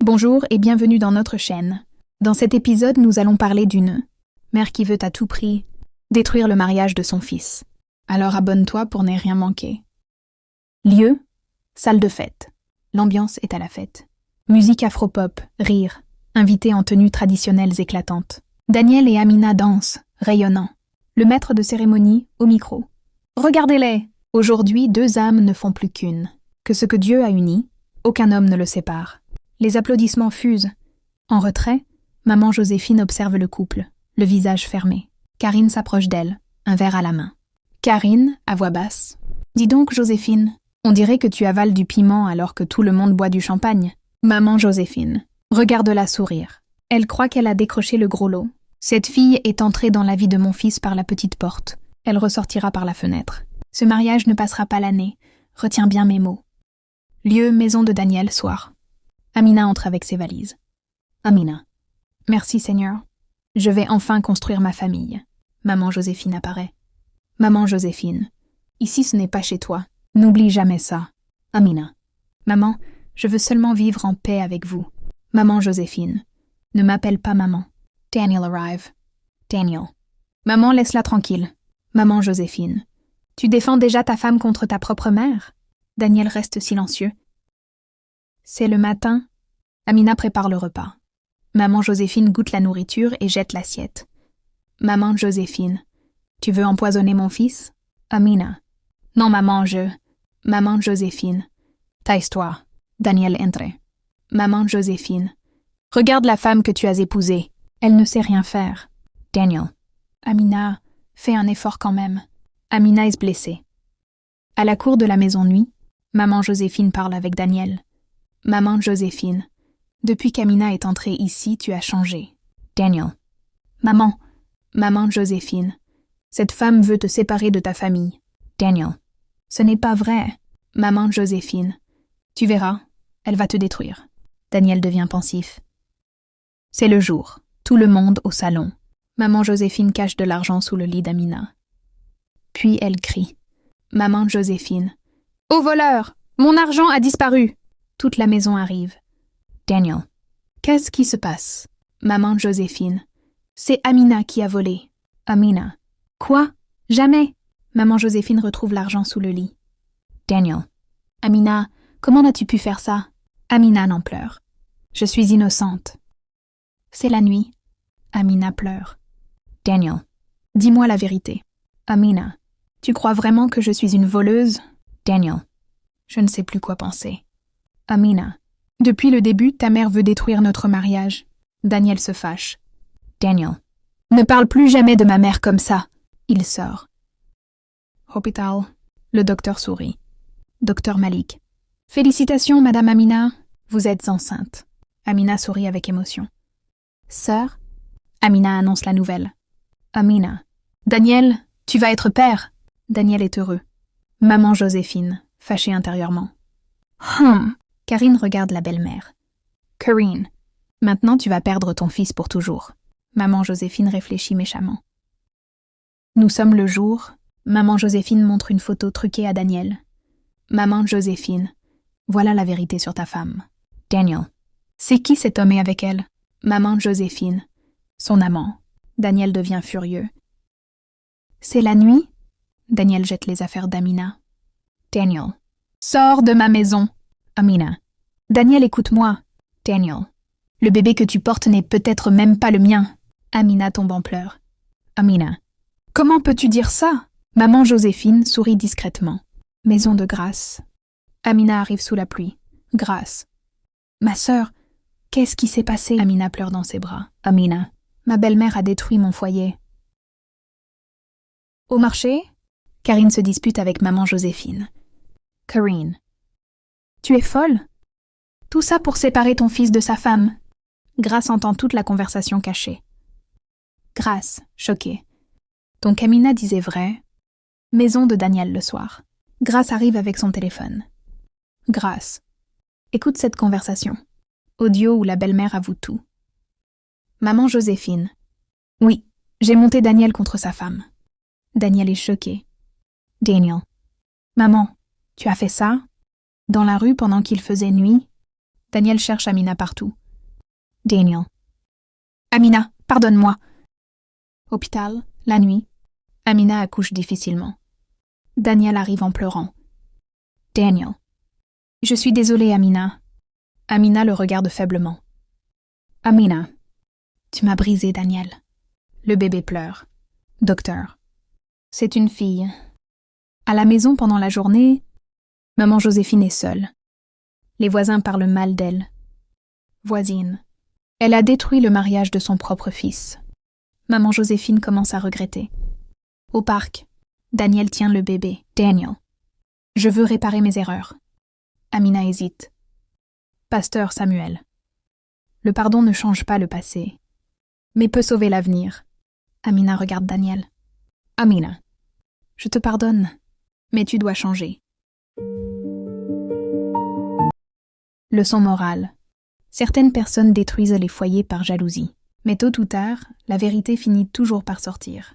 Bonjour et bienvenue dans notre chaîne. Dans cet épisode, nous allons parler d'une mère qui veut à tout prix détruire le mariage de son fils. Alors abonne-toi pour ne rien manquer. Lieu, salle de fête. L'ambiance est à la fête. Musique afro-pop, rire, invités en tenues traditionnelles éclatantes. Daniel et Amina dansent, rayonnant. Le maître de cérémonie au micro. Regardez-les! Aujourd'hui, deux âmes ne font plus qu'une. Que ce que Dieu a uni, aucun homme ne le sépare. Les applaudissements fusent. En retrait, maman Joséphine observe le couple, le visage fermé. Karine s'approche d'elle, un verre à la main. Karine, à voix basse. « Dis donc, Joséphine, on dirait que tu avales du piment alors que tout le monde boit du champagne. » Maman Joséphine, regarde-la sourire. Elle croit qu'elle a décroché le gros lot. Cette fille est entrée dans la vie de mon fils par la petite porte. Elle ressortira par la fenêtre. Ce mariage ne passera pas l'année. Retiens bien mes mots. Lieu, maison de Daniel, soir. Amina entre avec ses valises. Amina. Merci Seigneur. Je vais enfin construire ma famille. Maman Joséphine apparaît. Maman Joséphine. Ici ce n'est pas chez toi. N'oublie jamais ça. Amina. Maman, je veux seulement vivre en paix avec vous. Maman Joséphine. Ne m'appelle pas maman. Daniel arrive. Daniel. Maman, laisse-la tranquille. Maman Joséphine. Tu défends déjà ta femme contre ta propre mère? Daniel reste silencieux. C'est le matin. Amina prépare le repas. Maman Joséphine goûte la nourriture et jette l'assiette. Maman Joséphine. Tu veux empoisonner mon fils? Amina. Non, maman, Maman Joséphine. Taise-toi. Daniel entre. Maman Joséphine. Regarde la femme que tu as épousée. Elle ne sait rien faire. Daniel. Amina, fais un effort quand même. Amina est blessée. À la cour de la maison nuit, maman Joséphine parle avec Daniel. Maman Joséphine. Depuis qu'Amina est entrée ici, tu as changé. Daniel. Maman Joséphine. Cette femme veut te séparer de ta famille. Daniel. Ce n'est pas vrai. Maman Joséphine. Tu verras, elle va te détruire. Daniel devient pensif. C'est le jour. Tout le monde au salon. Maman Joséphine cache de l'argent sous le lit d'Amina. Puis elle crie. Maman Joséphine. Au voleur! Mon argent a disparu! Toute la maison arrive. Daniel. Qu'est-ce qui se passe? Maman Joséphine. C'est Amina qui a volé. Amina. Quoi? Jamais! Maman Joséphine retrouve l'argent sous le lit. Daniel. Amina, comment as-tu pu faire ça? Amina n'en pleure. Je suis innocente. C'est la nuit. Amina pleure. Daniel. Dis-moi la vérité. Amina. Tu crois vraiment que je suis une voleuse? Daniel. Je ne sais plus quoi penser. Amina. Depuis le début, ta mère veut détruire notre mariage. Daniel se fâche. Daniel. Ne parle plus jamais de ma mère comme ça. Il sort. Hôpital. Le docteur sourit. Docteur Malik. Félicitations, Madame Amina. Vous êtes enceinte. Amina sourit avec émotion. Sœur? Amina annonce la nouvelle. Amina. Daniel, tu vas être père. Daniel est heureux. Maman Joséphine, fâchée intérieurement. Karine regarde la belle-mère. Karine. Maintenant tu vas perdre ton fils pour toujours. Maman Joséphine réfléchit méchamment. Nous sommes le jour. Maman Joséphine montre une photo truquée à Daniel. Maman Joséphine. Voilà la vérité sur ta femme. Daniel. C'est qui cet homme et avec elle? Maman Joséphine. Son amant. Daniel devient furieux. C'est la nuit? Daniel jette les affaires d'Amina. Daniel. Sors de ma maison. Amina. Daniel, écoute-moi. Daniel. Le bébé que tu portes n'est peut-être même pas le mien. Amina tombe en pleurs. Amina. Comment peux-tu dire ça? Maman Joséphine sourit discrètement. Maison de grâce. Amina arrive sous la pluie. Grâce. Ma sœur, qu'est-ce qui s'est passé? Amina pleure dans ses bras. Amina. Ma belle-mère a détruit mon foyer. Au marché? Karine se dispute avec maman Joséphine. Karine. Tu es folle? Tout ça pour séparer ton fils de sa femme. Grace entend toute la conversation cachée. Grace, choquée. Donc Amina disait vrai. Maison de Daniel le soir. Grace arrive avec son téléphone. Grace. Écoute cette conversation. Audio où la belle-mère avoue tout. Maman Joséphine. Oui, j'ai monté Daniel contre sa femme. Daniel est choqué. Daniel. Maman, tu as fait ça? Dans la rue pendant qu'il faisait nuit? Daniel cherche Amina partout. Daniel. Amina, pardonne-moi. Hôpital, la nuit. Amina accouche difficilement. Daniel arrive en pleurant. Daniel. Je suis désolée, Amina. Amina le regarde faiblement. Amina. Tu m'as brisé, Daniel. Le bébé pleure. Docteur. C'est une fille. À la maison pendant la journée, maman Joséphine est seule. Les voisins parlent mal d'elle. Voisine. Elle a détruit le mariage de son propre fils. Maman Joséphine commence à regretter. Au parc, Daniel tient le bébé. Daniel. Je veux réparer mes erreurs. Amina hésite. Pasteur Samuel. Le pardon ne change pas le passé, mais peut sauver l'avenir. Amina regarde Daniel. Amina. Je te pardonne, mais tu dois changer. Leçon morale. Certaines personnes détruisent les foyers par jalousie, mais tôt ou tard, la vérité finit toujours par sortir.